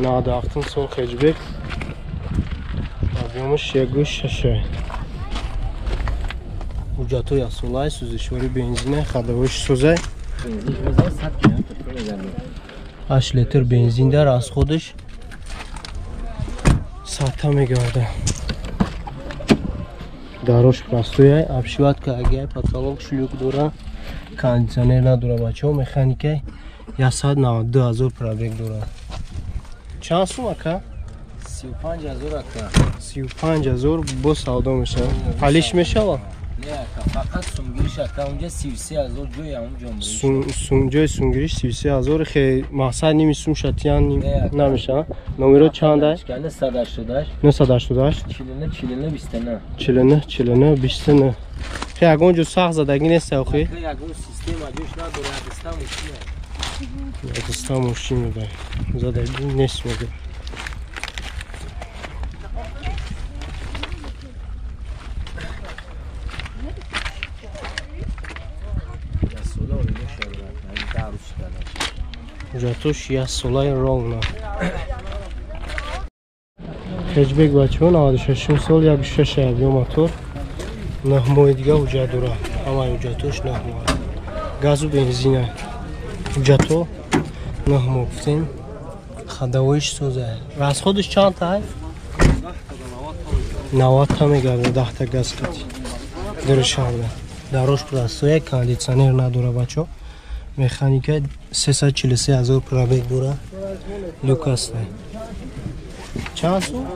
97 сол хеджбек объемش 1.6 ҳуҷҷатҳои асолаи сӯзишворӣ бензине хадовиш сӯзай 8 литр бензин дар расходиш 100 мегардад. Дарош простояй, обшиватка агай, потолок шлюк дора, кондиционер надора бачаҳо, механикай 192 000 пробег дора. Чанд сум ака? 35 000 ака. 35 000 бо савдо мешава. Ҳалиш мешава? Не ака, фақат сумгириш ака, унҷа 33 000 ҷои ҳамон ҷомбариш. Ҷои сумгириш 33 000 хе мақсад ними сум шатиян намешава. Номеро чанд ай? 988 988 49 49 29. Хе ягон ҷо сахт задаги нест охи? Ягон система ҷош надора, ягоста мошина. Ягоста мошина дай. Задаги нест мегӯ. ҳуҷҷатош 1 солаи ровна. Хеҷбек бачаҳо 96 сол 1.6 объем мотор 9 моҳи дига ҳуҷҷат дорад. Ҳамаи ҳуҷҷатош 9 моҳ. Газу бензина. ҳуҷҷатҳо 9 моҳ гуфтем. Хадовиш сӯзай. Расходиш чанд тай? 90 та мегардад 10 та газ қати. Дуршавда. Дарош простояй, кондиционер надора бачаҳо. Механика 343 000 пробег дора. Люк аст. Чанд сум?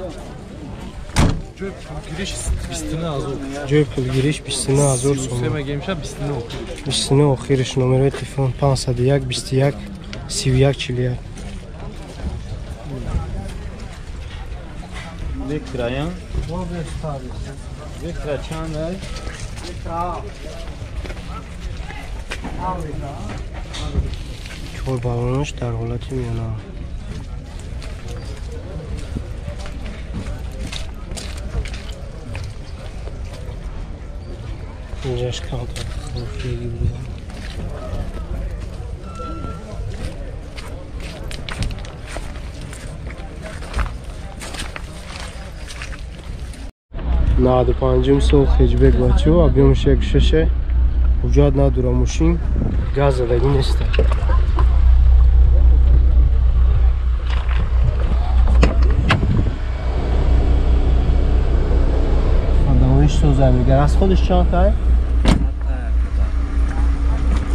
Ҷои пулгириш 29 000. Ҷои пулгириш 29 000 сум. Сема гемша 29. 29 охириш номерои телефон 501 21 31 41. Вектраям. Вектра чанд ай? Чор баллонош дар ҳолати миёна. Инҷаш калтар хеле буда. Наду панҷум сол хеҷбек бачаҳо, объемш 1.6 ҳуҷҷат надора мошин, газ задаги нест. Хадовиш сӯзай мегар. Расходиш чанд тай?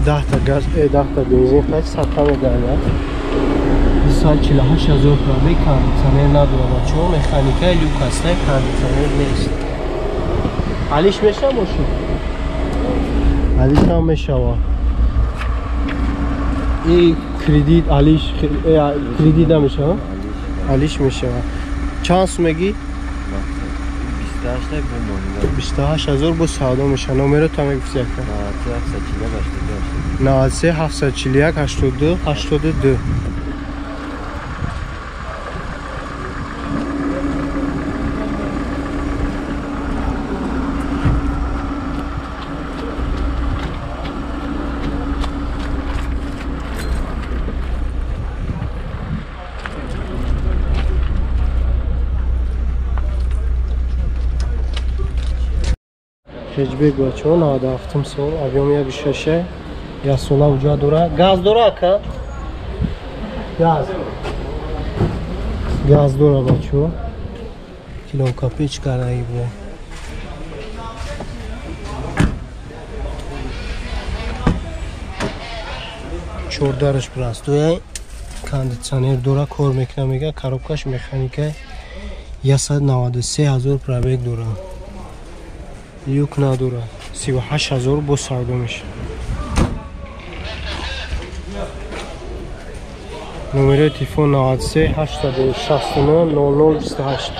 10 та газ, 10 та бензин қайч 100 та мегардад. 248 000 пробег, кондиционер надора бачаҳо, механикаи люк аст, кондиционер нест. ҳалиш мешава мошин? ҳалиш ҳам мешава. Кредит ҳалиш кредит намешава? ҳалиш мешава. Чанд сумеги? 28 000 бо савдо мешава. Номеро та мегуфти ака? 93 741 82 82. Хеҷбек бачаҳо 97 сол, объем 1.6 1 сола ҳуҷҷат дора. Газ дора ака? Газ дора бачаҳо. Килонка печ кардаги буда. Чордараш простояй, кондиционер дора, кор мекунад мегӯяд. Коробкаш механикаи 193 000 пробег дора. Люк надора. 38 000 бо савдо мешава. Номерои телефон 93 869 00 28.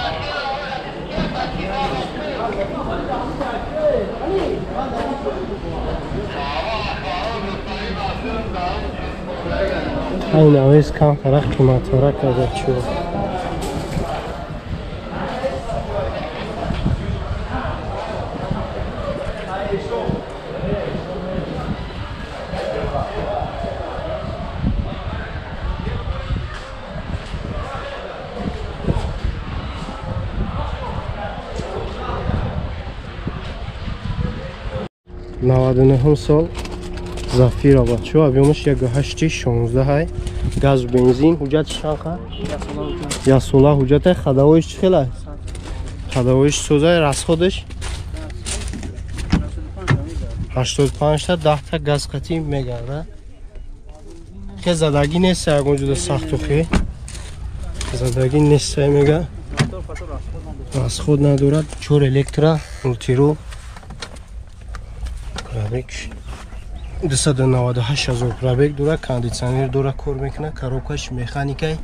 ҳайн авез камтарах қиматҳоро карда чӯ. 99 سال زفیر بچه объемش 1.816 های گاز و بنزین حجتش چقدر؟ یا سوله حجت خداویش چقدر؟ خداویش سوزه رسخودش 85 تا 10 تا گاز قطعی میگرده که زدگی نیست یک موجود سخت و خیلی زدگی نیست میگه رسخود ندارد 4 الکترا مولتیرو پرابیک 298,000 پرابیک داره کاندیشنر داره کار میکنه коробкаш مکانیکی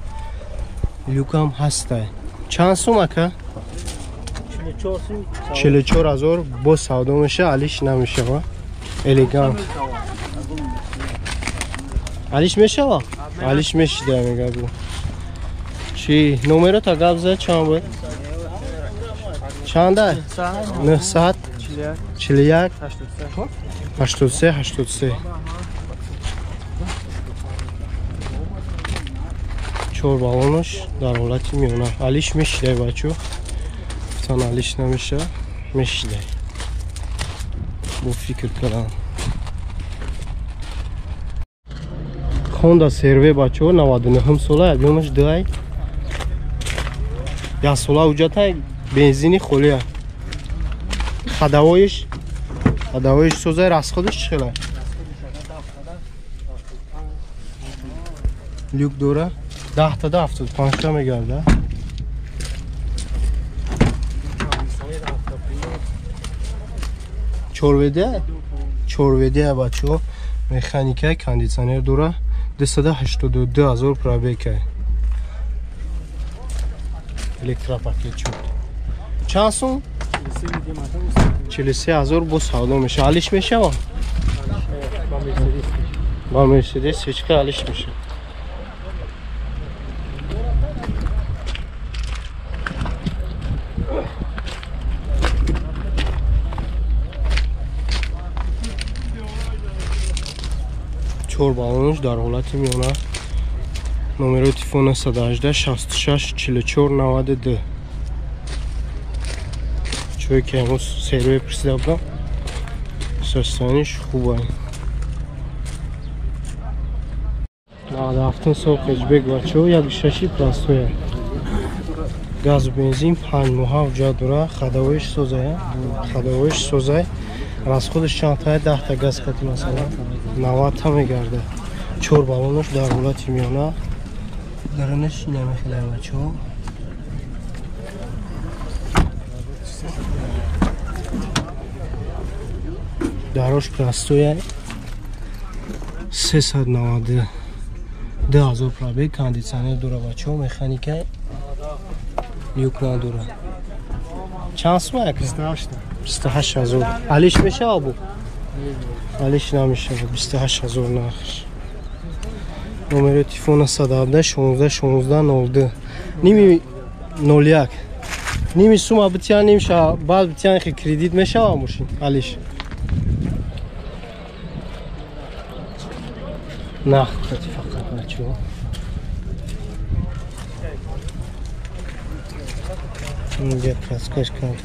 لیوکم هسته چند سوم اکا 44,000 با سودا میشه علیش نمیشه و الیگانت علیش میشه و علیش میشه میگه بو چی نمره تا گابزه چند بود چنده 941 83 چور بالونش در حالتی میونه علیش میشه بچو گفتن علیش نمیشه میشه بو فکر کردم خوندا سروی بچو 99 ساله объемش دای یا ساله وجود بنزینی خولیه خداویش سوزه رسخودش چقدر لیوک دوره 10 تا 75 تا میگرده چورویده بچو مکانیکه کاندیشنر دوره 282,000 پرابیکه الکترا پاکت شد چند سون 43,000 با سودا میشه حالش میشه با مرسدس هیچ که حالش میشه چور بالونش در حالتی میونه نمره تلفن 118 66 44 92 چوی که امروز سروی پرسیده بودم سستانش خوبه 97 سال خجبک بچه یک ششی پلاستویه گاز و بنزین 5 ماه جا دوره خداویش سوزه از خودش چند تای 10 تا گاز قطعی مثلا 90 تا میگرده چور بالونش در حالتی میونه درنش نمیخیله بچه ها دراش پلاستویه 392,000 پرابیک کاندیشنر دوره بچه ها مکانیکه لیوک نداره چند سومه 28,000 علیش میشه آبو علیش نمیشه 28,000 نخش نمره تلفن 117 16 02 نیمی 01 نیمی سومه بتیان نمیشه بعد بتیان خیلی کردیت میشه آموشین علیش نه خطی فقط بچه ها اینجا کسکش کن